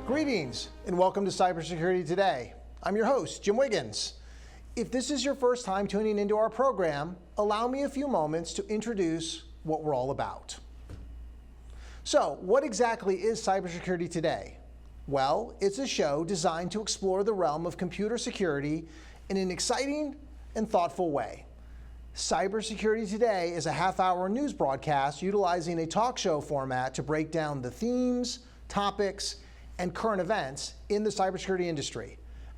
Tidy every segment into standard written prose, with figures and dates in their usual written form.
Greetings and welcome to Cybersecurity Today. I'm your host, Jim Wiggins. If this is your first time tuning into our program, allow me a few moments to introduce what we're all about. So, what exactly is Cybersecurity Today? Well, it's a show designed to explore the realm of computer security in an exciting and thoughtful way. Cybersecurity Today is a half-hour news broadcast utilizing a talk show format to break down the themes, topics, and current events in the cybersecurity industry.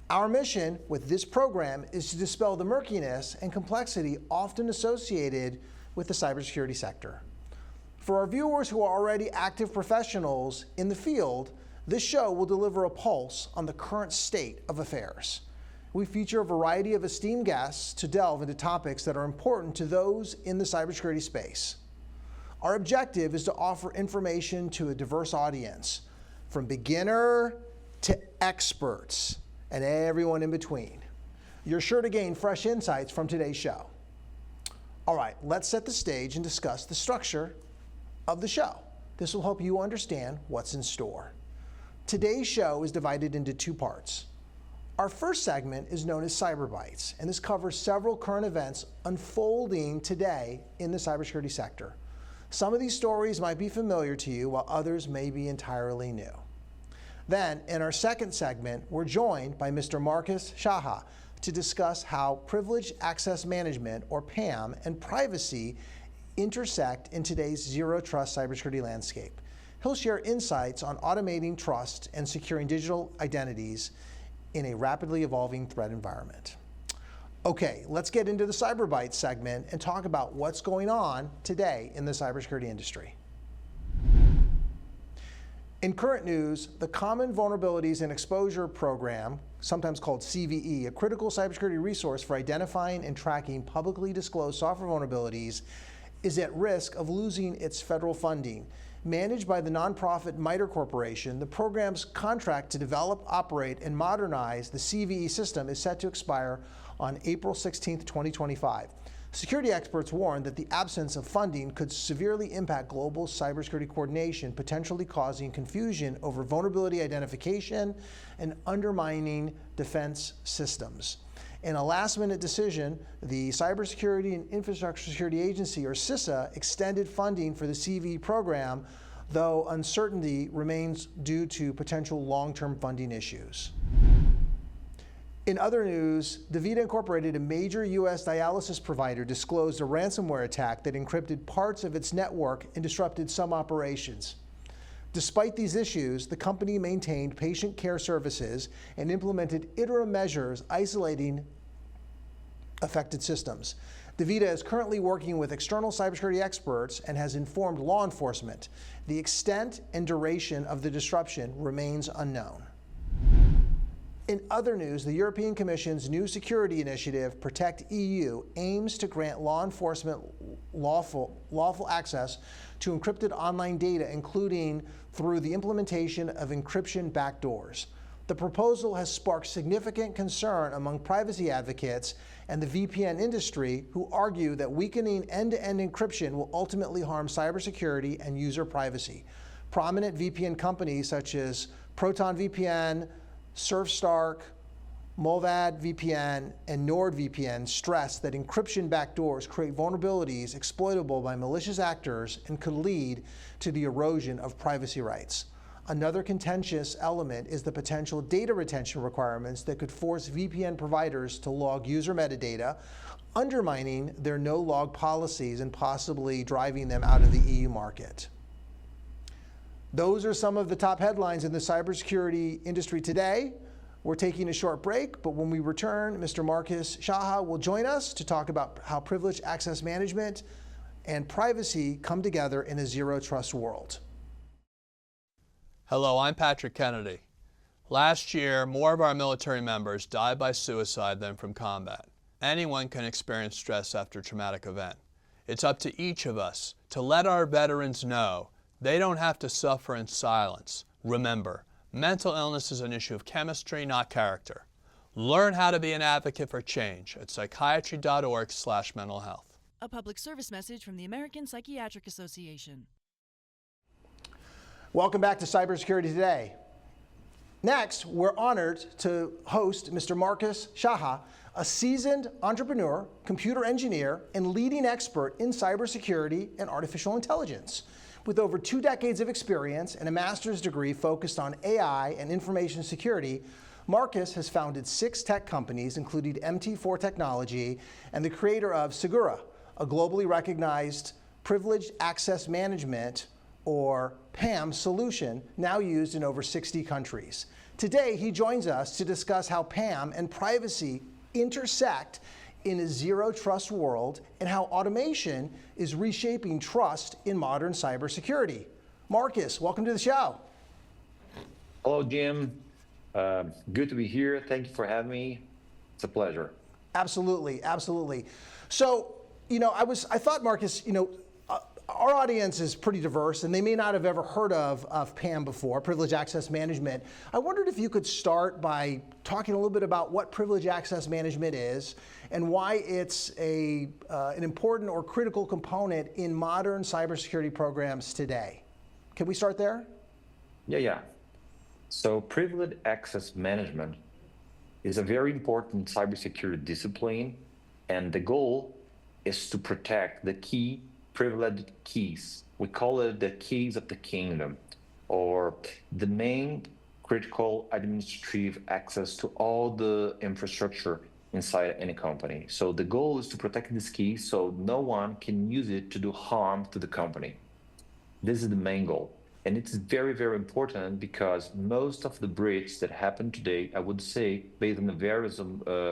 Our mission with this program is to dispel the murkiness and complexity often associated with the cybersecurity sector. For our viewers who are already active professionals in the field, this show will deliver a pulse on the current state of affairs. We feature a variety of esteemed guests to delve into topics that are important to those in the cybersecurity space. Our objective is to offer information to a diverse audience, from beginner to experts and everyone in between. You're sure to gain fresh insights from today's show. All right, let's set the stage and discuss the structure of the show. This will help you understand what's in store. Today's show is divided into two parts. Our first segment is known as Cyber Bites, and this covers several current events unfolding today in the cybersecurity sector. Some of these stories might be familiar to you, while others may be entirely new. Then, in our second segment, we're joined by Mr. Marcus Scharra to discuss how privileged access management, or PAM, and privacy intersect in today's zero-trust cybersecurity landscape. He'll share insights on automating trust and securing digital identities in a rapidly evolving threat environment. Okay, let's get into the Cyber Bites segment and talk about what's going on today in the cybersecurity industry. In current news, the Common Vulnerabilities and Exposure Program, sometimes called CVE, a critical cybersecurity resource for identifying and tracking publicly disclosed software vulnerabilities, is at risk of losing its federal funding. Managed by the nonprofit MITRE Corporation, the program's contract to develop, operate, and modernize the CVE system is set to expire on April 16, 2025. Security experts warn that the absence of funding could severely impact global cybersecurity coordination, potentially causing confusion over vulnerability identification and undermining defense systems. In a last-minute decision, the Cybersecurity and Infrastructure Security Agency, or CISA, extended funding for the CVE program, though uncertainty remains due to potential long-term funding issues. In other news, DaVita Incorporated, a major U.S. dialysis provider, disclosed a ransomware attack that encrypted parts of its network and disrupted some operations. Despite these issues, the company maintained patient care services and implemented interim measures isolating affected systems. DaVita is currently working with external cybersecurity experts and has informed law enforcement. The extent and duration of the disruption remains unknown. In other news, the European Commission's new security initiative, Protect EU, aims to grant law enforcement lawful access to encrypted online data, including through the implementation of encryption backdoors. The proposal has sparked significant concern among privacy advocates and the VPN industry, who argue that weakening end-to-end encryption will ultimately harm cybersecurity and user privacy. Prominent VPN companies such as Proton VPN, Surfstark, Mulvad VPN, and NordVPN stress that encryption backdoors create vulnerabilities exploitable by malicious actors and could lead to the erosion of privacy rights. Another contentious element is the potential data retention requirements that could force VPN providers to log user metadata, undermining their no-log policies and possibly driving them out of the EU market. Those are some of the top headlines in the cybersecurity industry today. We're taking a short break, but when we return, Mr. Marcus Scharra will join us to talk about how privileged access management and privacy come together in a zero-trust world. Hello, I'm Patrick Kennedy. Last year, more of our military members died by suicide than from combat. Anyone can experience stress after a traumatic event. It's up to each of us to let our veterans know they don't have to suffer in silence. Remember, mental illness is an issue of chemistry, not character. Learn how to be an advocate for change at psychiatry.org/mental health. A public service message from the American Psychiatric Association. Welcome back to Cybersecurity Today. Next, we're honored to host Mr. Marcus Scharra, a seasoned entrepreneur, computer engineer, and leading expert in cybersecurity and artificial intelligence. With over 2 decades of experience and a master's degree focused on AI and information security, Marcus has founded 6 tech companies, including MT4 Technology, and the creator of Segura, a globally recognized privileged access management, or PAM, solution now used in over 60 countries. Today, he joins us to discuss how PAM and privacy intersect in a zero-trust world and how automation is reshaping trust in modern cybersecurity. Marcus, welcome to the show. Hello, Jim. Good to be here. Thank you for having me. It's a pleasure. Absolutely, absolutely. So, I thought, Marcus, our audience is pretty diverse, and they may not have ever heard of PAM before, Privileged Access Management. I wondered if you could start by talking a little bit about what Privileged Access Management is and why it's an important or critical component in modern cybersecurity programs today. Can we start there? Yeah. So Privileged Access Management is a very important cybersecurity discipline, and the goal is to protect the key privileged keys. We call it the keys of the kingdom, or the main critical administrative access to all the infrastructure inside any company. So the goal is to protect these keys so no one can use it to do harm to the company. This is the main goal. And it's very, very important because most of the breaches that happen today, I would say, based on the various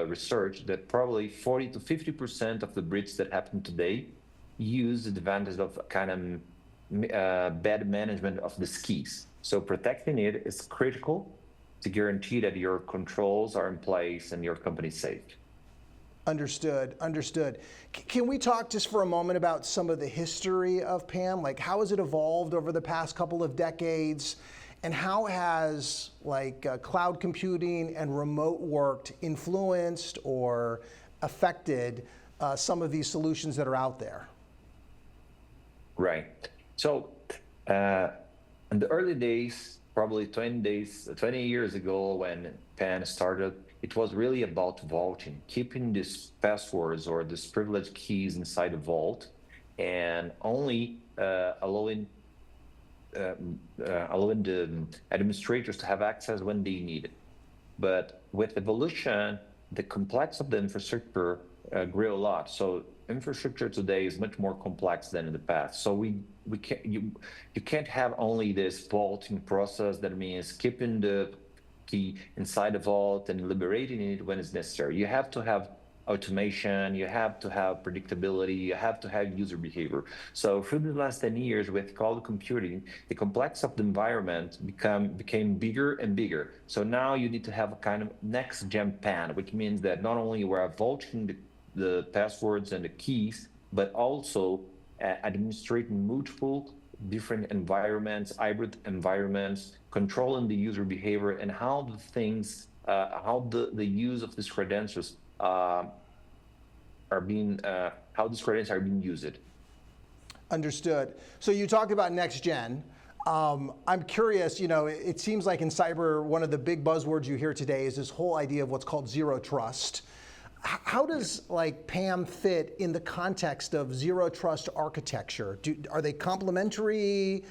research, that probably 40 to 50% of the breaches that happen today use the advantage of kind of bad management of the keys. So protecting it is critical to guarantee that your controls are in place and your company is safe. Understood. Can we talk just for a moment about some of the history of PAM? Like, how has it evolved over the past couple of decades? And how has cloud computing and remote work influenced or affected some of these solutions that are out there? Right. So in the early days, probably 20 years ago when PAM started, it was really about vaulting, keeping these passwords or these privileged keys inside the vault, and only allowing the administrators to have access when they need it. But with evolution, the complexity of the infrastructure grew a lot. So infrastructure today is much more complex than in the past. So you can't have only this vaulting process. That means keeping the key inside the vault and liberating it when it's necessary. You have to have automation, you have to have predictability, you have to have user behavior. So through the last 10 years with cloud computing, the complexity of the environment became bigger and bigger. So now you need to have a kind of next-gen PAM, which means that not only we're vaulting the passwords and the keys, but also administrating multiple different environments, hybrid environments, controlling the user behavior and how the things, how the use of these credentials how these credentials are being used. Understood. So you talked about next gen. I'm curious, it seems like in cyber, one of the big buzzwords you hear today is this whole idea of what's called zero trust. How does PAM fit in the context of zero trust architecture? Are they complementary?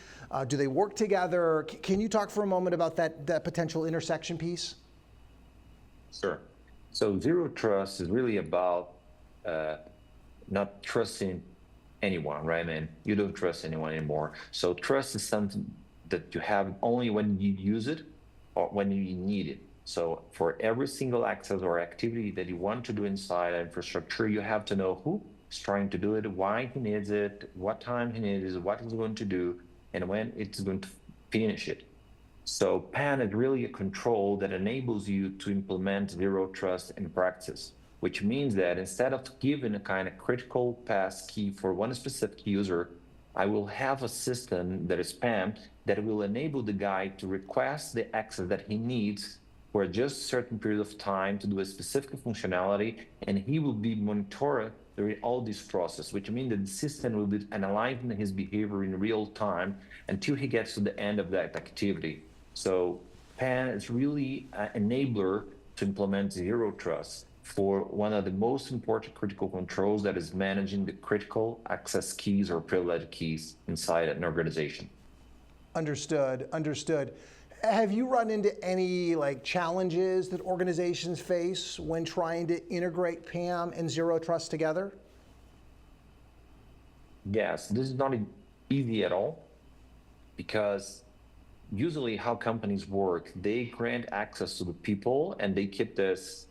Do they work together? Can you talk for a moment about that potential intersection piece? Sure. So zero trust is really about not trusting anyone, right? Man, you don't trust anyone anymore. So trust is something that you have only when you use it or when you need it. So for every single access or activity that you want to do inside infrastructure, you have to know who is trying to do it, why he needs it, what time he needs it, what he's going to do, and when it's going to finish it. So PAM is really a control that enables you to implement zero trust in practice. which means that instead of giving a kind of critical pass key for one specific user, I will have a system that is PAM that will enable the guy to request the access that he needs for just a certain period of time to do a specific functionality, and he will be monitored during all this process, which means that the system will be analyzing his behavior in real time until he gets to the end of that activity. So PAM is really an enabler to implement zero trust for one of the most important critical controls, that is managing the critical access keys or privileged keys inside an organization. Understood, understood. Have you run into any challenges that organizations face when trying to integrate PAM and zero trust together? Yes, this is not easy at all, because usually how companies work, they grant access to the people and they keep this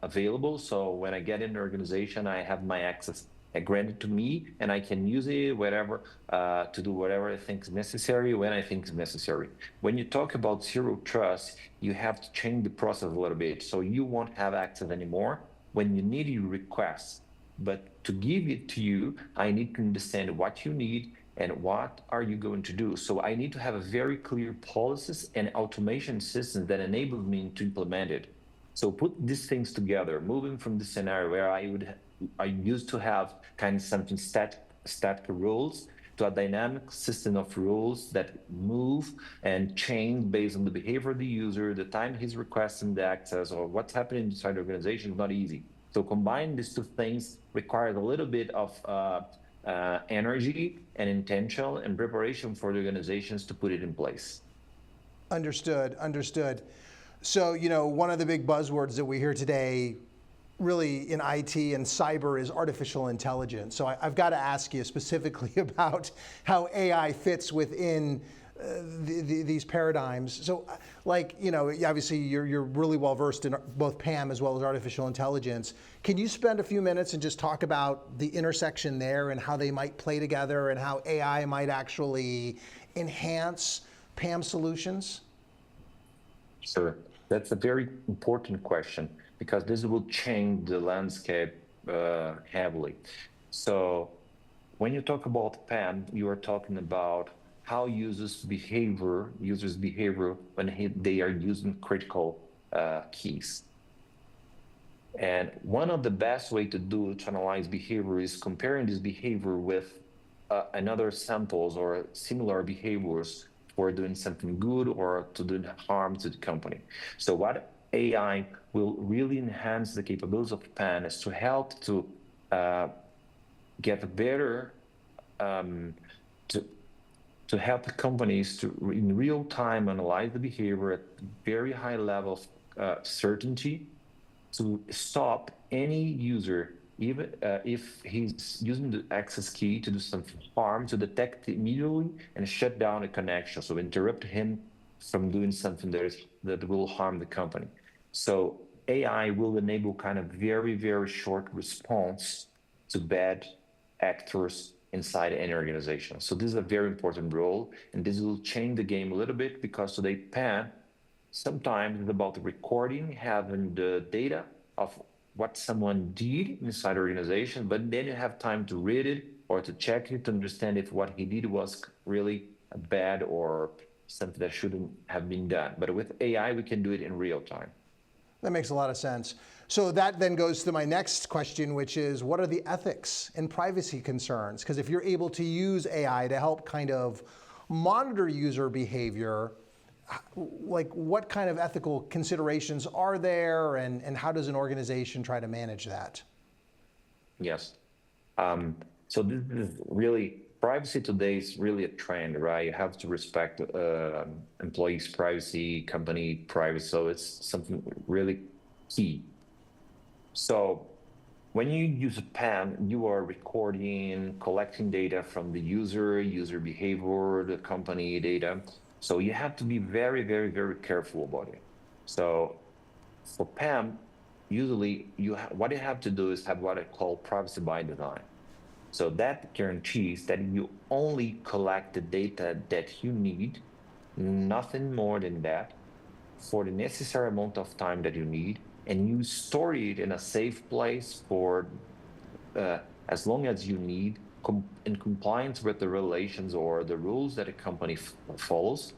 available. So when I get in the organization, I have my access granted to me, and I can use it whatever to do whatever I think is necessary when I think is necessary. When you talk about zero trust, you have to change the process a little bit. So you won't have access anymore. When you need, you request. But to give it to you, I need to understand what you need and what are you going to do. So I need to have a very clear policies and automation systems that enable me to implement it. So put these things together, moving from the scenario where I used to have kind of something static rules to a dynamic system of rules that move and change based on the behavior of the user, the time he's requesting the access, or what's happening inside the organization is not easy. So combine these two things requires a little bit of energy and intention and preparation for the organizations to put it in place. Understood, understood. So, one of the big buzzwords that we hear today really in IT and cyber is artificial intelligence. So I've got to ask you specifically about how AI fits within these paradigms. So, obviously you're really well versed in both PAM as well as artificial intelligence. Can you spend a few minutes and just talk about the intersection there and how they might play together and how AI might actually enhance PAM solutions? Sure. That's a very important question, because this will change the landscape heavily. So when you talk about PAM, you are talking about how users' behavior when they are using critical keys. And one of the best way to analyze behavior is comparing this behavior with another samples or similar behaviors for doing something good or to do harm to the company. So what AI will really enhance the capabilities of PAN is to help to get a better, to help companies to in real time analyze the behavior at very high level of certainty, to stop any user, even if he's using the access key to do some harm, to detect it immediately and shut down a connection. So interrupt him from doing something that will harm the company. So AI will enable kind of very, very short response to bad actors inside any organization. So this is a very important role, and this will change the game a little bit, because today PAN sometimes it's about recording, having the data of what someone did inside the organization, but then you have time to read it or to check it to understand if what he did was really bad or something that shouldn't have been done. But with AI, we can do it in real time. That makes a lot of sense. So that then goes to my next question, which is, what are the ethics and privacy concerns? Because if you're able to use AI to help kind of monitor user behavior, what kind of ethical considerations are there, and how does an organization try to manage that? Yes. So this is really, privacy today is really a trend, right? You have to respect employees' privacy, company privacy. So it's something really key. So when you use a PAM, you are recording, collecting data from the user behavior, the company data. So you have to be very, very, very careful about it. So for PAM, usually what you have to do is have what I call privacy by design. So that guarantees that you only collect the data that you need, nothing more than that, for the necessary amount of time that you need, and you store it in a safe place for as long as you need, in compliance with the regulations or the rules that a company follows.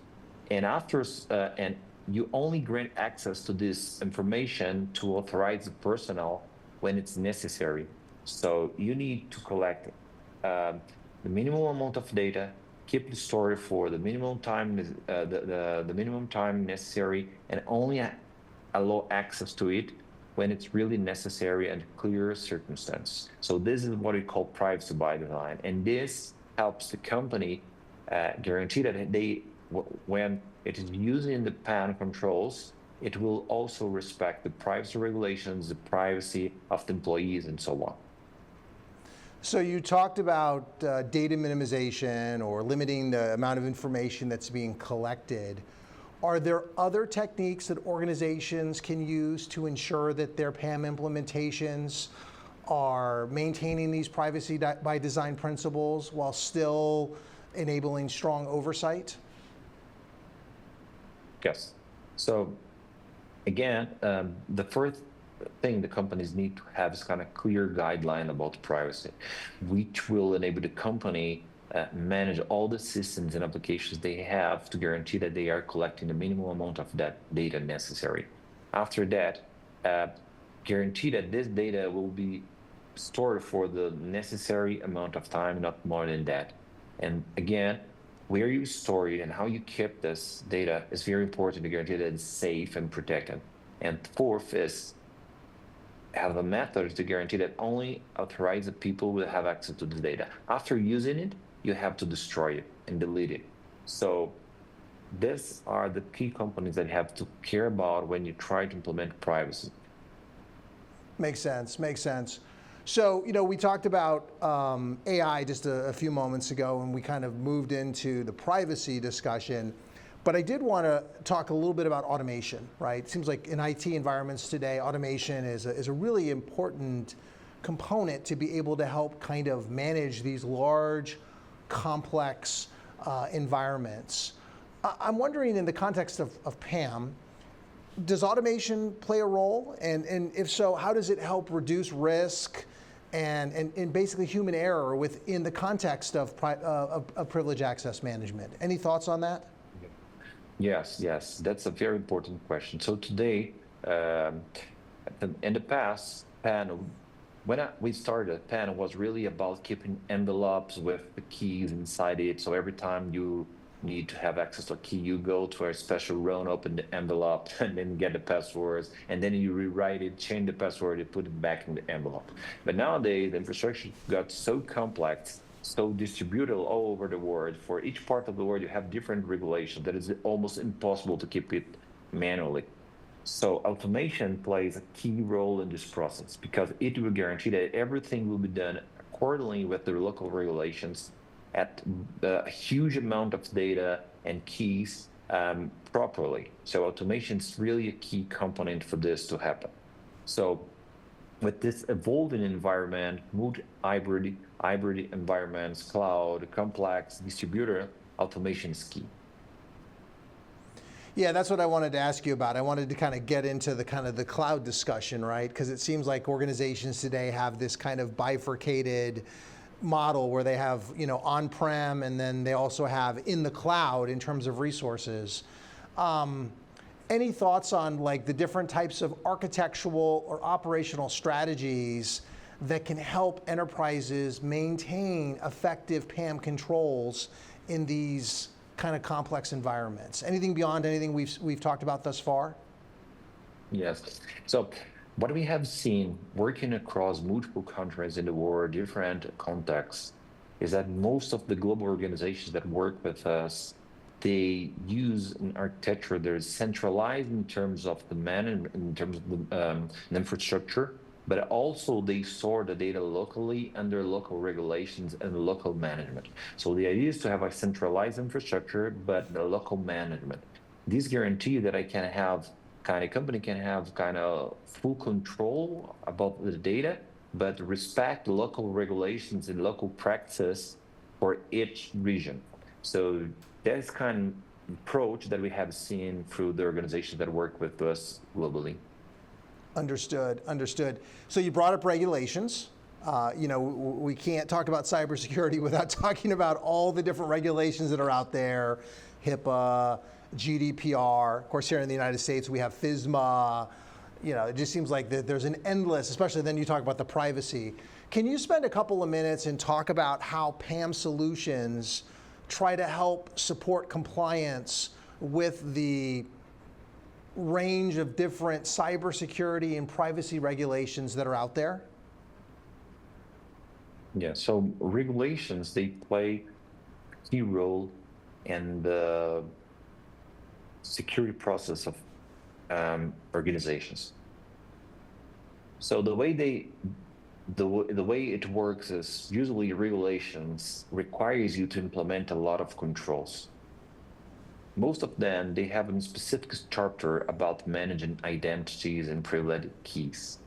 And and you only grant access to this information to authorized personnel when it's necessary. So you need to collect the minimum amount of data, keep the story for the minimum time, the minimum time necessary, and only allow access to it when it's really necessary and clear circumstance. So this is what we call privacy by design, and this helps the company guarantee that when it is using the PAM controls, it will also respect the privacy regulations, the privacy of the employees, and so on. So you talked about data minimization or limiting the amount of information that's being collected. Are there other techniques that organizations can use to ensure that their PAM implementations are maintaining these privacy by design principles while still enabling strong oversight? Yes. So again, the first thing the companies need to have is kind of clear guideline about privacy, which will enable the company manage all the systems and applications they have to guarantee that they are collecting the minimum amount of that data necessary. After that, guarantee that this data will be stored for the necessary amount of time, not more than that. And again, where you store it and how you keep this data is very important to guarantee that it's safe and protected. And fourth is have a method to guarantee that only authorized people will have access to the data. After using it, you have to destroy it and delete it. So these are the key components that you have to care about when you try to implement privacy. Makes sense, makes sense. So, we talked about AI just a few moments ago, and we kind of moved into the privacy discussion. But I did want to talk a little bit about automation, right? It seems like in IT environments today, automation is a really important component to be able to help kind of manage these large, complex environments. I'm wondering, in the context of PAM, does automation play a role? And if so, how does it help reduce risk and basically human error within the context of privilege access management? Any thoughts on that? Yes, that's a very important question. So today, in the past, PAN, when we started, PAN was really about keeping envelopes with the keys inside it. So every time you need to have access to a key, you go to a special room, open the envelope, and then get the passwords, and then you rewrite it, change the password, and put it back in the envelope. But nowadays, the infrastructure got so complex, so distributed all over the world. For each part of the world, you have different regulations that is almost impossible to keep it manually. So automation plays a key role in this process because it will guarantee that everything will be done accordingly with the local regulations at a huge amount of data and keys properly. So automation is really a key component for this to happen. So with this evolving environment, hybrid environments, cloud, complex, distributor, automation is key. Yeah, that's what I wanted to ask you about. I wanted to kind of get into the cloud discussion, right? Because it seems like organizations today have this kind of bifurcated model where they have, on-prem, and then they also have in the cloud in terms of resources. Any thoughts on like the different types of architectural or operational strategies that can help enterprises maintain effective PAM controls in these kind of complex environments? Anything beyond anything we've talked about thus far? Yes. So what we have seen working across multiple countries in the world, different contexts, is that most of the global organizations that work with us, they use an architecture that is centralized in terms of the management, in terms of the infrastructure, but also they store the data locally under local regulations and local management. So the idea is to have a centralized infrastructure, but the local management. This guarantee that a company can have full control about the data, but respect local regulations and local practice for each region. So that's kind of approach that we have seen through the organizations that work with us globally. Understood, understood. So you brought up regulations. We can't talk about cybersecurity without talking about all the different regulations that are out there, HIPAA, GDPR. Of course, here in the United States, we have FISMA. It just seems like there's an endless, especially then you talk about the privacy. Can you spend a couple of minutes and talk about how PAM solutions try to help support compliance with the range of different cybersecurity and privacy regulations that are out there? Yeah, so regulations, they play a key role in the security process of organizations. So the way it works is usually regulations requires you to implement a lot of controls. Most of them, they have a specific chapter about managing identities and privileged keys.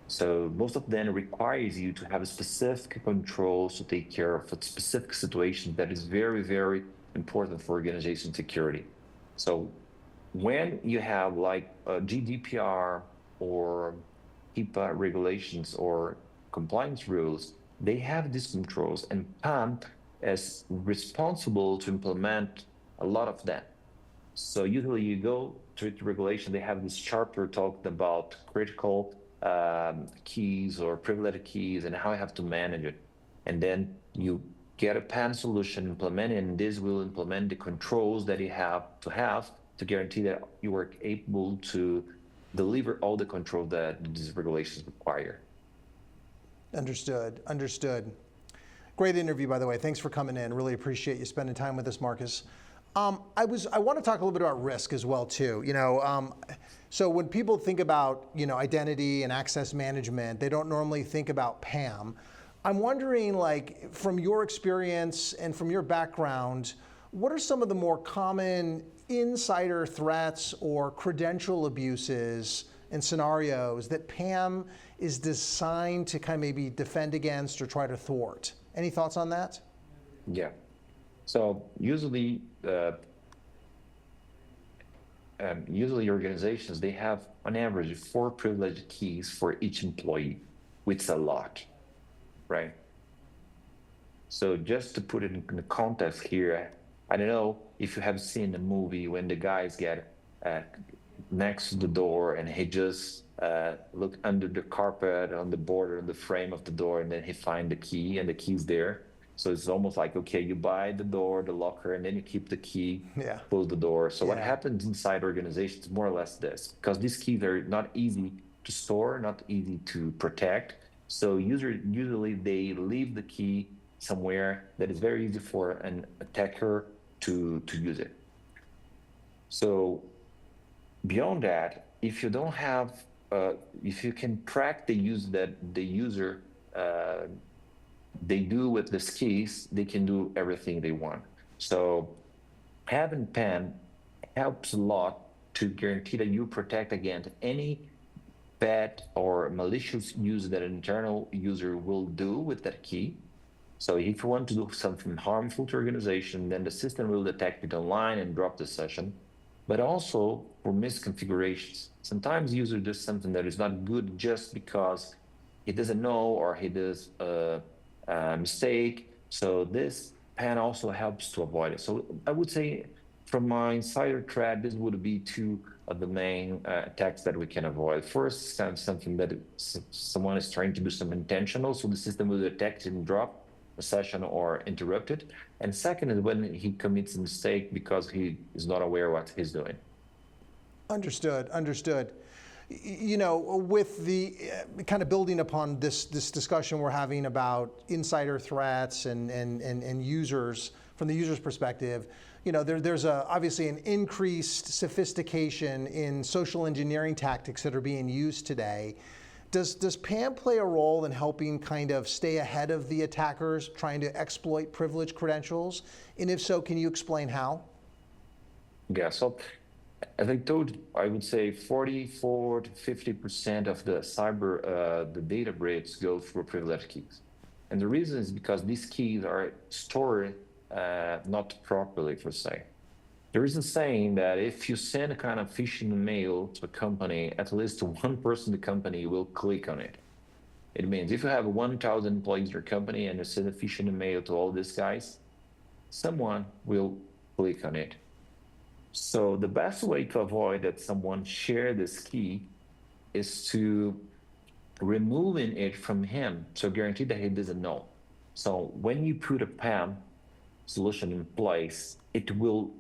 So most of them requires you to have a specific controls to take care of a specific situation that is very, very important for organization security. So when you have like GDPR or HIPAA regulations or compliance rules, they have these controls, and PAM is responsible to implement a lot of them. So usually you go to the regulation, they have this chapter talking about critical keys or privileged keys and how you have to manage it. And then you get a PAM solution implemented, and this will implement the controls that you have to guarantee that you are able to deliver all the control that these regulations require. Understood, understood. Great interview, by the way. Thanks for coming in. Really appreciate you spending time with us, Marcus. I want to talk a little bit about risk as well too. So when people think about identity and access management, they don't normally think about PAM. I'm wondering, like, from your experience and from your background, what are some of the more common insider threats or credential abuses and scenarios that PAM is designed to kind of maybe defend against or try to thwart? Any thoughts on that? Yeah. So usually organizations, they have on average 4 privileged keys for each employee, which is a lot, right? So just to put it in the context here, I don't know if you have seen the movie when the guys get next to the door and he just look under the carpet on the border on the frame of the door, and then he find the key and the key's there. So it's almost like, okay, you buy the door, the locker, and then you keep the key, close the door. So what happens inside organizations is more or less this, because these keys are not easy to store, not easy to protect. So usually they leave the key somewhere that is very easy for an attacker to use it. So beyond that, if you don't have, if you can track the use that the user they do with these keys, they can do everything they want. So having PAM helps a lot to guarantee that you protect against any bad or malicious use that an internal user will do with that key. So if you want to do something harmful to organization, then the system will detect it online and drop the session. But also for misconfigurations. Sometimes user does something that is not good just because he doesn't know or he does a mistake. So this PAM also helps to avoid it. So I would say from my insider thread, this would be 2 of the main attacks that we can avoid. First, something that someone is trying to do some intentional, so the system will detect and drop a session or interrupt it. And second is when he commits a mistake because he is not aware what he's doing. Understood, understood. With the kind of building upon this discussion we're having about insider threats and users, from the user's perspective, there's obviously an increased sophistication in social engineering tactics that are being used today. Does PAM play a role in helping kind of stay ahead of the attackers trying to exploit privileged credentials? And if so, can you explain how? Yeah, so as I told you, I would say 44 to 50% of the the data breach go through privileged keys. And the reason is because these keys are stored not properly, per se. There is a saying that if you send a kind of phishing mail to a company, at least one person in the company will click on it. It means if you have 1,000 employees in your company and you send a phishing mail to all these guys, someone will click on it. So the best way to avoid that someone share this key is to removing it from him, so guarantee that he doesn't know. So when you put a PAM solution in place, it will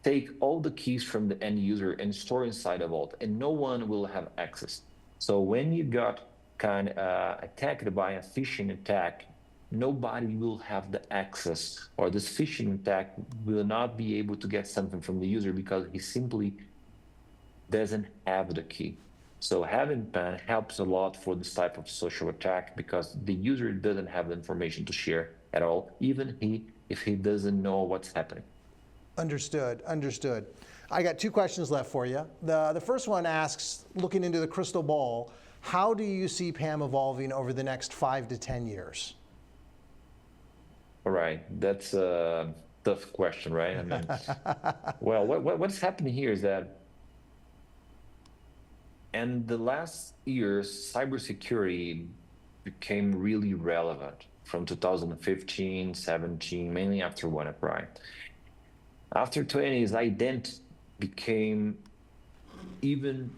take all the keys from the end user and store inside a vault, and no one will have access. So when you got kind of attacked by a phishing attack, nobody will have the access, or this phishing attack will not be able to get something from the user because he simply doesn't have the key. So having PAM helps a lot for this type of social attack because the user doesn't have the information to share at all, even if he doesn't know what's happening. Understood, understood. I got two questions left for you. The first one asks, looking into the crystal ball, how do you see PAM evolving over the next 5 to 10 years? All right, that's a tough question, right? I mean, well, what's happening here is that in the last years, cybersecurity became really relevant from 2015, 17, mainly after WannaCry. After 20s, identity became even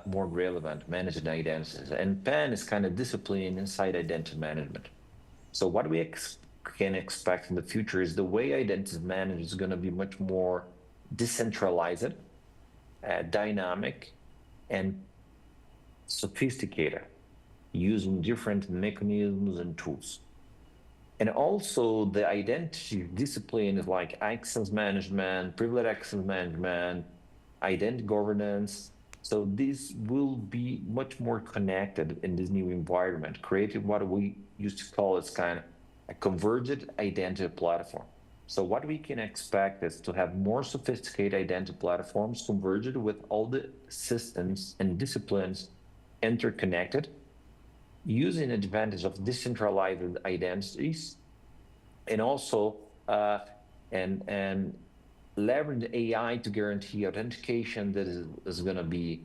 more relevant, managing identities. And PAM is kind of discipline inside identity management. So what we can expect in the future is the way identity is managed is going to be much more decentralized, dynamic, and sophisticated, using different mechanisms and tools. And also the identity disciplines like access management, privileged access management, identity governance. So this will be much more connected in this new environment, creating what we used to call as kind of a converged identity platform. So what we can expect is to have more sophisticated identity platforms converged with all the systems and disciplines interconnected, using advantage of decentralized identities, and also and leverage AI to guarantee authentication that is going to be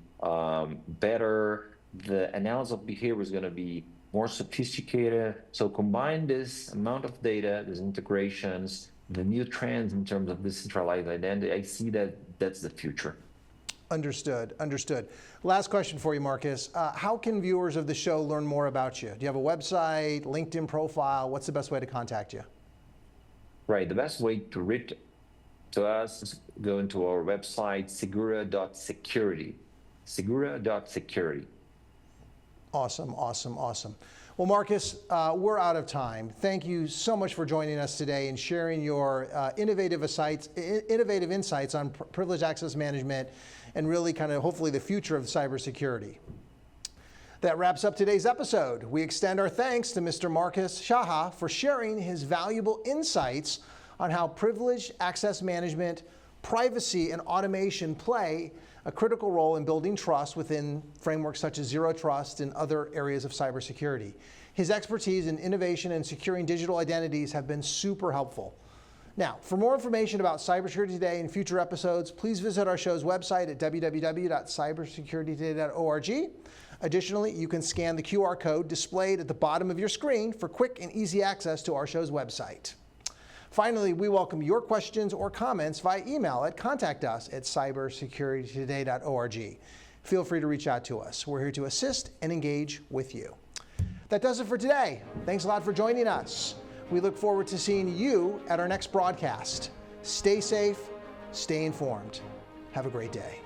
better. The analysis of behavior is going to be more sophisticated. So combine this amount of data, these integrations, the new trends in terms of decentralized identity, I see that that's the future. Understood, understood. Last question for you, Marcus. How can viewers of the show learn more about you? Do you have a website, LinkedIn profile? What's the best way to contact you? Right, the best way to reach to us is go into our website, segura.security, segura.security. Awesome, awesome, awesome. Well, Marcus, we're out of time. Thank you so much for joining us today and sharing your innovative insights on privileged access management and really kind of hopefully the future of cybersecurity. That wraps up today's episode. We extend our thanks to Mr. Marcus Scharra for sharing his valuable insights on how privileged access management, privacy, and automation play a critical role in building trust within frameworks such as Zero Trust and other areas of cybersecurity. His expertise in innovation and securing digital identities have been super helpful. Now, for more information about cybersecurity today and future episodes, please visit our show's website at www.cybersecuritytoday.org. Additionally, you can scan the QR code displayed at the bottom of your screen for quick and easy access to our show's website. Finally, we welcome your questions or comments via email at contact@cybersecuritytoday.org. Feel free to reach out to us. We're here to assist and engage with you. That does it for today. Thanks a lot for joining us. We look forward to seeing you at our next broadcast. Stay safe, stay informed. Have a great day.